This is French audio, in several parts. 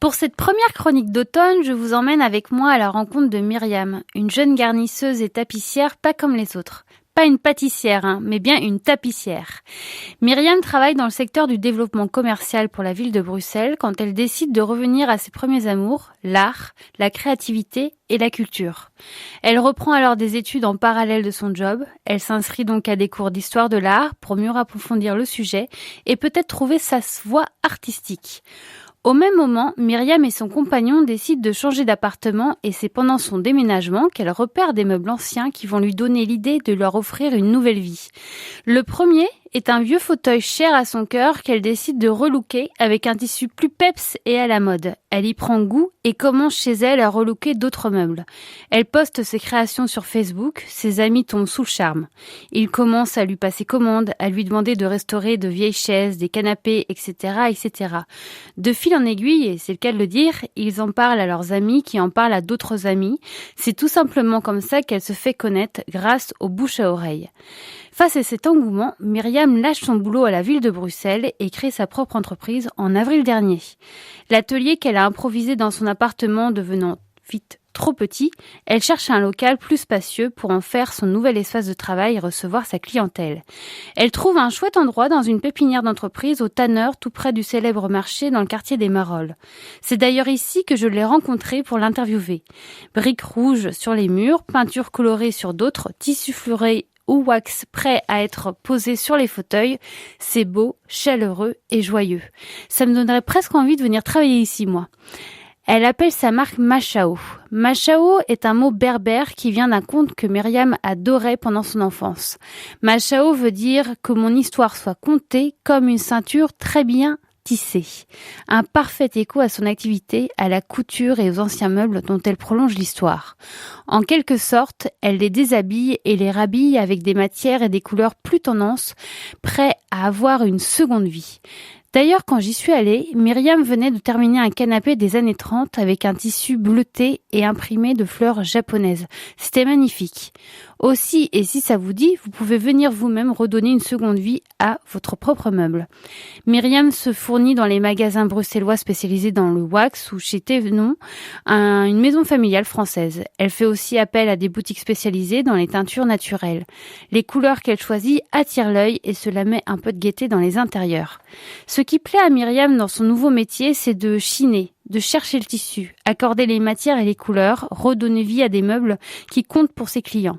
Pour cette première chronique d'automne, je vous emmène avec moi à la rencontre de Myriam, une jeune garnisseuse et tapissière pas comme les autres. Pas une pâtissière, mais bien une tapissière. Myriam travaille dans le secteur du développement commercial pour la ville de Bruxelles quand elle décide de revenir à ses premiers amours, l'art, la créativité et la culture. Elle reprend alors des études en parallèle de son job. Elle s'inscrit donc à des cours d'histoire de l'art pour mieux approfondir le sujet et peut-être trouver sa voie artistique. Au même moment, Myriam et son compagnon décident de changer d'appartement et c'est pendant son déménagement qu'elle repère des meubles anciens qui vont lui donner l'idée de leur offrir une nouvelle vie. Le premier est un vieux fauteuil cher à son cœur qu'elle décide de relooker avec un tissu plus peps et à la mode. Elle y prend goût et commence chez elle à relooker d'autres meubles. Elle poste ses créations sur Facebook, ses amis tombent sous le charme. Ils commencent à lui passer commande, à lui demander de restaurer de vieilles chaises, des canapés, etc., etc. De fil en aiguille, et c'est le cas de le dire, ils en parlent à leurs amis qui en parlent à d'autres amis. C'est tout simplement comme ça qu'elle se fait connaître grâce aux bouche à oreille. Face à cet engouement, Myriam lâche son boulot à la ville de Bruxelles et crée sa propre entreprise en avril dernier. L'atelier qu'elle a improvisé dans son appartement devenant vite trop petit, elle cherche un local plus spacieux pour en faire son nouvel espace de travail et recevoir sa clientèle. Elle trouve un chouette endroit dans une pépinière d'entreprise au Tanneur, tout près du célèbre marché dans le quartier des Marolles. C'est d'ailleurs ici que je l'ai rencontrée pour l'interviewer. Briques rouges sur les murs, peinture colorée sur d'autres, tissus fleurés ou wax prêt à être posé sur les fauteuils, c'est beau, chaleureux et joyeux. Ça me donnerait presque envie de venir travailler ici, moi. Elle appelle sa marque Machao. Machao est un mot berbère qui vient d'un conte que Myriam adorait pendant son enfance. Machao veut dire que mon histoire soit contée comme une ceinture très bien tissée. Un parfait écho à son activité, à la couture et aux anciens meubles dont elle prolonge l'histoire. En quelque sorte, elle les déshabille et les rhabille avec des matières et des couleurs plus tendance, prêts à avoir une seconde vie. D'ailleurs, quand j'y suis allée, Myriam venait de terminer un canapé des années 30 avec un tissu bleuté et imprimé de fleurs japonaises. C'était magnifique. Aussi, et si ça vous dit, vous pouvez venir vous-même redonner une seconde vie à votre propre meuble. Myriam se fournit dans les magasins bruxellois spécialisés dans le wax ou chez Thévenon, une maison familiale française. Elle fait aussi appel à des boutiques spécialisées dans les teintures naturelles. Les couleurs qu'elle choisit attirent l'œil et cela met un peu de gaieté dans les intérieurs. Ce qui plaît à Myriam dans son nouveau métier, c'est de chiner, de chercher le tissu, accorder les matières et les couleurs, redonner vie à des meubles qui comptent pour ses clients.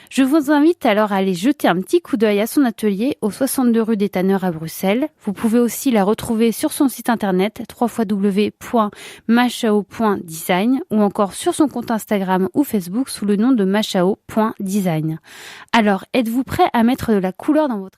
Je vous invite alors à aller jeter un petit coup d'œil à son atelier au 62 rue des Tanneurs à Bruxelles. Vous pouvez aussi la retrouver sur son site internet www.machao.design ou encore sur son compte Instagram ou Facebook sous le nom de machao.design. Alors, êtes-vous prêt à mettre de la couleur dans votre